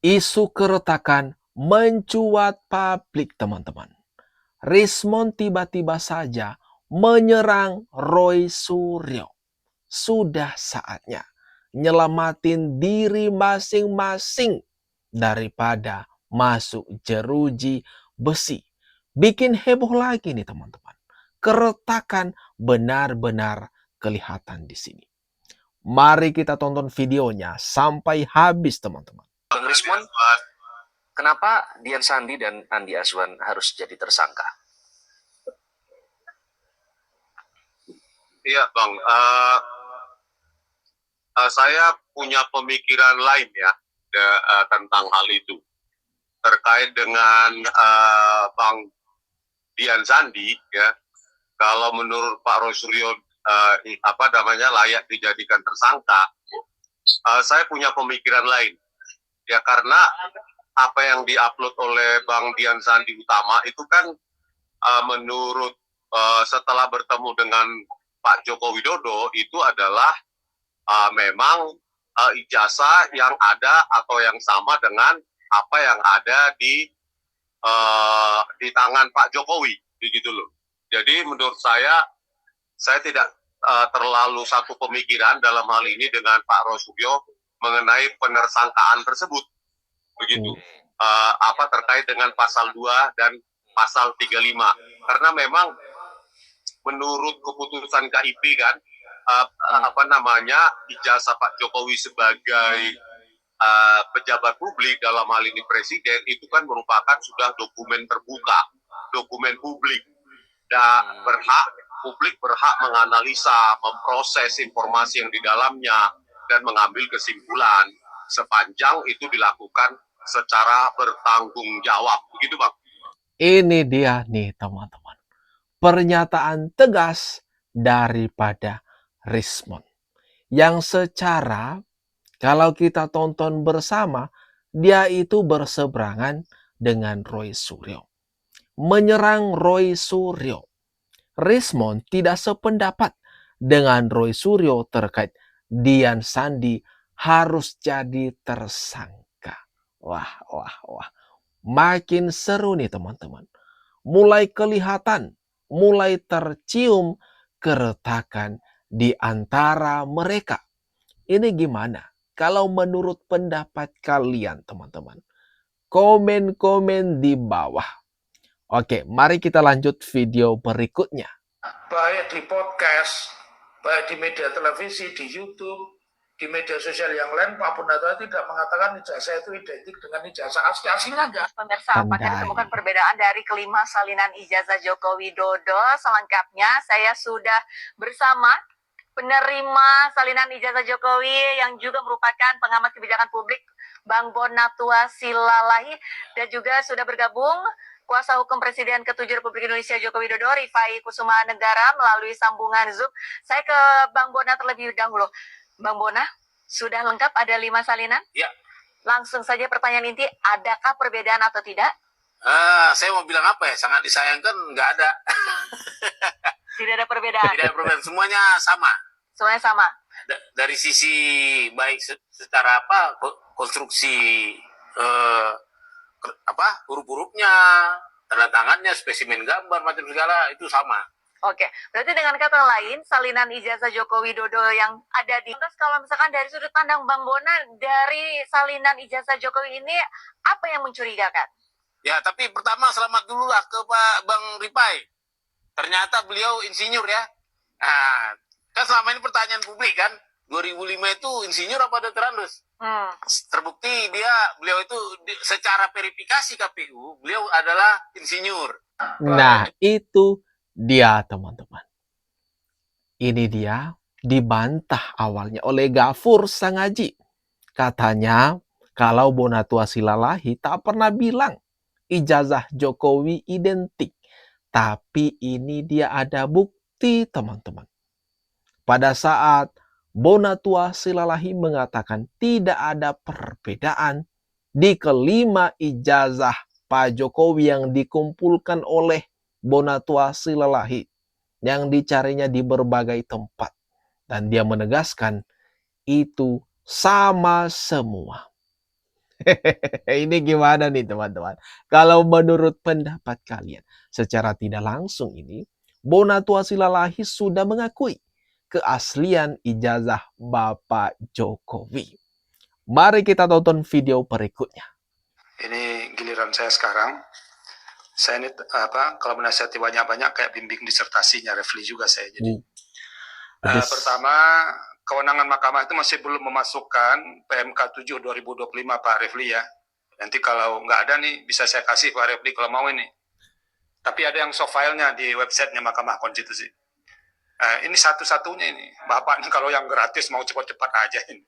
Isu keretakan mencuat publik, teman-teman. Rismon tiba-tiba saja menyerang Roy Suryo. Sudah saatnya nyelamatin diri masing-masing daripada masuk jeruji besi. Bikin heboh lagi nih, teman-teman. Keretakan benar-benar kelihatan di sini. Mari kita tonton videonya sampai habis, teman-teman. Bang Rismon, kenapa Dian Sandi dan Andi Azwan harus jadi tersangka? Iya Bang, saya punya pemikiran lain ya tentang hal itu. Terkait dengan Bang Dian Sandi ya, kalau menurut Pak Roy Suryo layak dijadikan tersangka, saya punya pemikiran lain. Ya karena apa yang diupload oleh Bang Dian Sandi Utama itu kan menurut setelah bertemu dengan Pak Joko Widodo itu adalah memang ijazah yang ada atau yang sama dengan apa yang ada di tangan Pak Jokowi, begitu loh. Jadi menurut saya tidak terlalu satu pemikiran dalam hal ini dengan Pak Roy Suryo mengenai penersangkaan tersebut, begitu. Terkait dengan pasal 2 dan pasal 35. Karena memang menurut keputusan KIP kan, ijazah Pak Jokowi sebagai pejabat publik dalam hal ini presiden itu kan merupakan sudah dokumen terbuka, dokumen publik, dan publik berhak menganalisa, memproses informasi yang di dalamnya dan mengambil kesimpulan sepanjang itu dilakukan secara bertanggung jawab, begitu Bang. Ini dia nih, teman-teman, pernyataan tegas daripada Rismon yang secara kalau kita tonton bersama, dia itu berseberangan dengan Roy Suryo. Menyerang Roy Suryo. Rismon tidak sependapat dengan Roy Suryo terkait Dian Sandi harus jadi tersangka. Wah. Makin seru nih, teman-teman. Mulai kelihatan, mulai tercium keretakan di antara mereka. Ini gimana? Kalau menurut pendapat kalian, teman-teman, komen-komen di bawah. Oke, mari kita lanjut video berikutnya. Baik di podcast, baik di media televisi, di YouTube, di media sosial yang lain, Pak Bonatoha tidak mengatakan ijazah itu identik dengan ijazah asli. Aslinya enggak. Pemirsa, apakah ditemukan perbedaan dari kelima salinan ijazah Joko Widodo? Selengkapnya, saya sudah bersama penerima salinan ijazah Jokowi yang juga merupakan pengamat kebijakan publik, Bang Bonatua Silalahi, dan juga sudah bergabung Kuasa Hukum Presiden ke-7 Republik Indonesia Joko Widodo, Rifai Kusuma Negara, melalui sambungan Zoom. Saya ke Bang Bona terlebih dahulu. Bang Bona, sudah lengkap ada 5 salinan? Ya. Langsung saja pertanyaan inti, adakah perbedaan atau tidak? Saya mau bilang apa ya, sangat disayangkan nggak ada. Tidak ada perbedaan? Tidak ada perbedaan, semuanya sama. Semuanya sama? Dari sisi baik secara konstruksi huruf-hurufnya, tanda tangannya, spesimen gambar, macam segala itu sama. Oke, berarti dengan kata lain, salinan ijazah Joko Widodo yang ada di atas, kalau misalkan dari sudut pandang Bang Bona, dari salinan ijazah Jokowi ini, apa yang mencurigakan? Ya, tapi pertama selamat dulu lah ke Pak Bang Rifai. Ternyata beliau insinyur ya. Nah, kan selama ini pertanyaan publik kan, 2005 itu insinyur apa dokter Andus? Terbukti beliau itu secara verifikasi KPU, beliau adalah insinyur. Nah, itu dia, teman-teman. Ini dia dibantah awalnya oleh Gafur Sangaji. Katanya, kalau Bonatua Silalahi tak pernah bilang ijazah Jokowi identik. Tapi ini dia ada bukti, teman-teman. Pada saat Bonatua Silalahi mengatakan tidak ada perbedaan di kelima ijazah Pak Jokowi yang dikumpulkan oleh Bonatua Silalahi yang dicarinya di berbagai tempat. Dan dia menegaskan itu sama semua. Ini gimana nih teman-teman? Kalau menurut pendapat kalian, secara tidak langsung ini, Bonatua Silalahi sudah mengakui keaslian ijazah Bapak Jokowi. Mari kita tonton video berikutnya. Ini giliran saya sekarang. Saya ini kalau menasihati banyak-banyak kayak bimbing disertasinya Refli juga saya. Jadi pertama, kewenangan mahkamah itu masih belum memasukkan PMK 7 2025 Pak Refli ya. Nanti kalau nggak ada nih bisa saya kasih Pak Refli kalau mau ini. Tapi ada yang soft filenya di websitenya Mahkamah Konstitusi. Ini satu-satunya ini. Bapak nih kalau yang gratis mau cepat-cepat aja ini.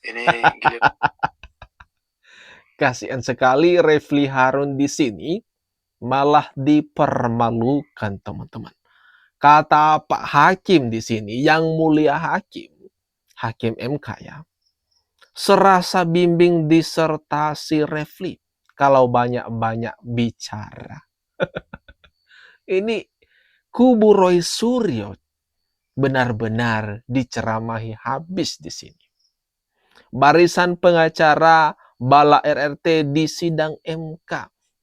Ini giliran. Kasihan sekali Refli Harun di sini malah dipermalukan teman-teman. Kata Pak Hakim di sini, yang mulia Hakim MK ya, serasa bimbing disertasi Refli kalau banyak-banyak bicara. Ini kubu Roy Suryo benar-benar diceramahi habis di sini. Barisan pengacara Bala RRT di sidang MK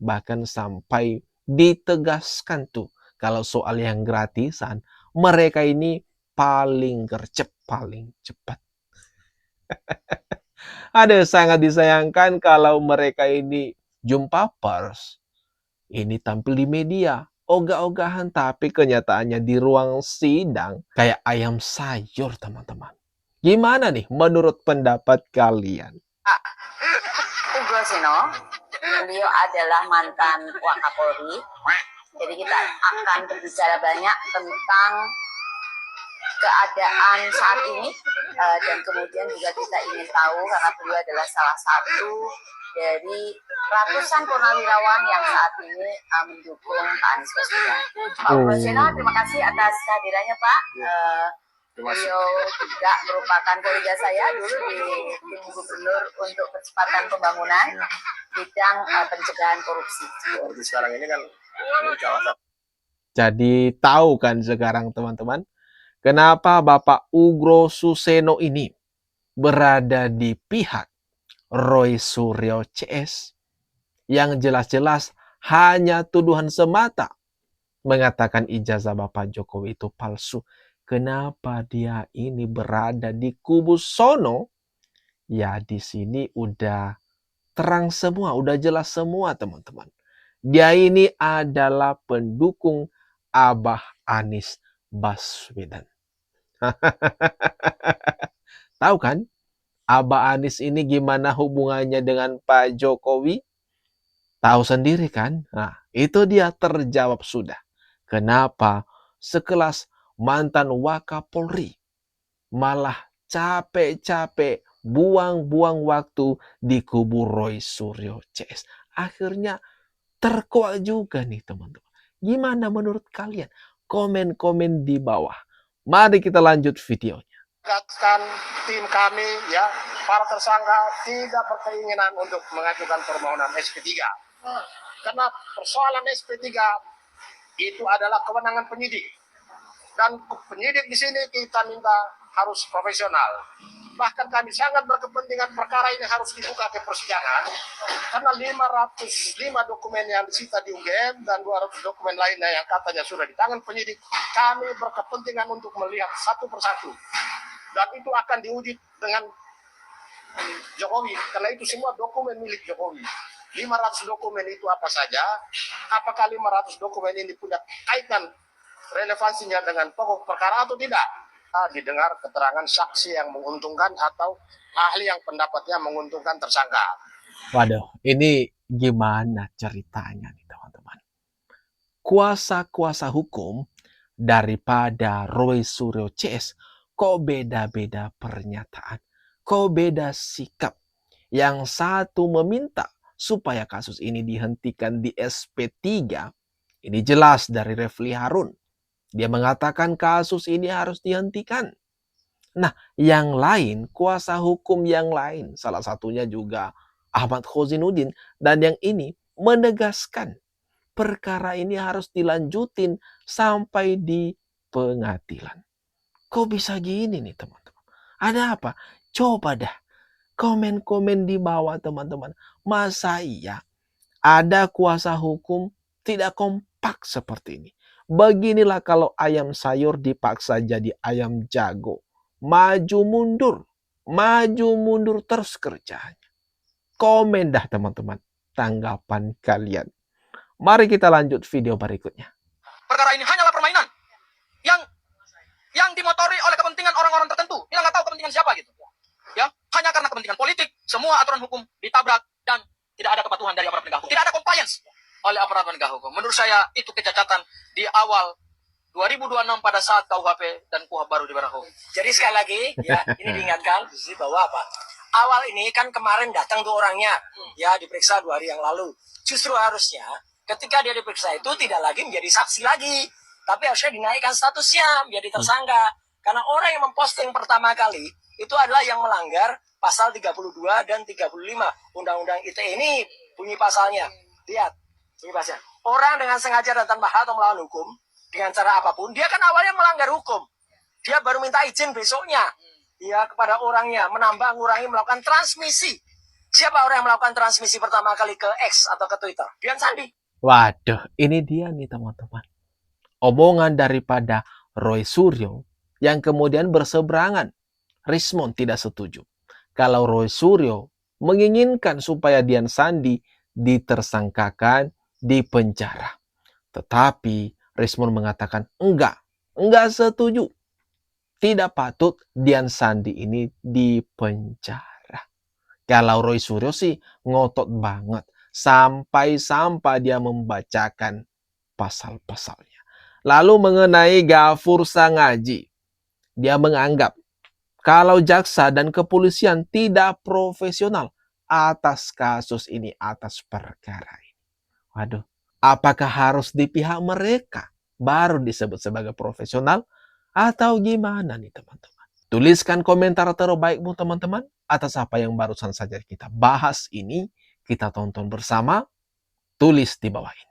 bahkan sampai ditegaskan tuh kalau soal yang gratisan mereka ini paling gercep, paling cepat. Ada sangat disayangkan kalau mereka ini jumpa pers, ini tampil di media, ogah-ogahan, tapi kenyataannya di ruang sidang kayak ayam sayur teman-teman. Gimana nih menurut pendapat kalian? Ugroseno, beliau adalah mantan Wakapolri. Jadi kita akan berbicara banyak tentang keadaan saat ini dan kemudian juga kita ingin tahu karena beliau adalah salah satu dari ratusan purnawirawan yang saat ini mendukung Pak Anies Baswedan. Pak Ugroseno, terima kasih atas kehadirannya Pak. Beliau juga merupakan kolega saya dulu di tim gubernur untuk percepatan pembangunan bidang pencegahan korupsi. Sekarang ini kan jadi tahu kan sekarang teman-teman, kenapa Bapak Ugro Suseno ini berada di pihak Roy Suryo CS yang jelas-jelas hanya tuduhan semata mengatakan ijazah Bapak Jokowi itu palsu. Kenapa dia ini berada di kubu sono? Ya di sini udah terang semua, udah jelas semua teman-teman. Dia ini adalah pendukung Abah Anies Baswedan. Tahu kan? Abah Anies ini gimana hubungannya dengan Pak Jokowi? Tahu sendiri kan? Nah, itu dia terjawab sudah. Kenapa sekelas mantan Wakapolri malah capek-capek buang-buang waktu di kubu Roy Suryo CS. Akhirnya terkuak juga nih teman-teman. Gimana menurut kalian? Komen-komen di bawah. Mari kita lanjut videonya. tegaskan tim kami ya, para tersangka tidak berkeinginan untuk mengajukan permohonan SP3. Karena persoalan SP3 itu adalah kewenangan penyidik. Dan penyidik di sini kita minta harus profesional. Bahkan kami sangat berkepentingan perkara ini harus dibuka ke persidangan karena 505 dokumen yang disita di UGM dan 200 dokumen lainnya yang katanya sudah di tangan penyidik. Kami berkepentingan untuk melihat satu persatu. Dan itu akan diuji dengan Jokowi karena itu semua dokumen milik Jokowi. 500 dokumen itu apa saja? Apakah 500 dokumen ini punya kaitan relevansinya dengan pokok perkara atau tidak? Didengar keterangan saksi yang menguntungkan atau ahli yang pendapatnya menguntungkan tersangka. Waduh, ini gimana ceritanya nih teman-teman? Kuasa-kuasa hukum daripada Roy Suryo CS kok beda-beda pernyataan, kok beda sikap. Yang satu meminta supaya kasus ini dihentikan di SP3. Ini jelas dari Refli Harun. Dia mengatakan kasus ini harus dihentikan. Nah, yang lain, kuasa hukum yang lain, salah satunya juga Ahmad Khozinuddin, dan yang ini menegaskan perkara ini harus dilanjutin sampai di pengadilan. Kok bisa gini nih teman-teman? Ada apa? Coba dah. Komen-komen di bawah teman-teman. Masa iya ada kuasa hukum tidak kompak seperti ini? Beginilah kalau ayam sayur dipaksa jadi ayam jago. Maju mundur terus kerjanya. Komen dah teman-teman tanggapan kalian. Mari kita lanjut video berikutnya. Perkara ini hanyalah permainan yang dimotori oleh kepentingan orang-orang tertentu. Kita nggak tahu kepentingan siapa gitu. Ya, hanya karena kepentingan politik, semua aturan hukum ditabrak dan tidak ada kepatuhan dari aparat penegak hukum. Tidak ada compliance oleh aparat penegak hukum. Menurut saya itu kecacatan di awal 2026 pada saat KUHP dan KUHP baru diberlakukan. Jadi sekali lagi ya ini diingatkan bahwa apa? Awal ini kan kemarin datang tuh orangnya ya diperiksa 2 hari yang lalu. Justru harusnya ketika dia diperiksa itu tidak lagi menjadi saksi lagi, tapi harusnya dinaikkan statusnya menjadi tersangka. Karena orang yang memposting pertama kali itu adalah yang melanggar pasal 32 dan 35 Undang-Undang ITE ini bunyi pasalnya. Lihat, bunyi pasalnya. Orang dengan sengaja dan tanpa hak atau melawan hukum dengan cara apapun, dia kan awalnya melanggar hukum. Dia baru minta izin besoknya ya kepada orangnya menambah, ngurangi, melakukan transmisi. Siapa orang yang melakukan transmisi pertama kali ke X atau ke Twitter? Dian Sandi. Waduh, ini dia nih teman-teman. Omongan daripada Roy Suryo yang kemudian berseberangan. Rismond tidak setuju. Kalau Roy Suryo menginginkan supaya Dian Sandi ditersangkakan, dipenjara. Tetapi Rismond mengatakan enggak setuju. Tidak patut Dian Sandi ini dipenjara. Kalau Roy Suryo sih ngotot banget. Sampai dia membacakan pasal-pasalnya. Lalu mengenai Gafur Sangaji. Dia menganggap kalau jaksa dan kepolisian tidak profesional atas kasus ini, atas perkara ini. Waduh, apakah harus di pihak mereka baru disebut sebagai profesional? Atau gimana nih teman-teman? Tuliskan komentar terbaikmu teman-teman atas apa yang barusan saja kita bahas ini. Kita tonton bersama. Tulis di bawah ini.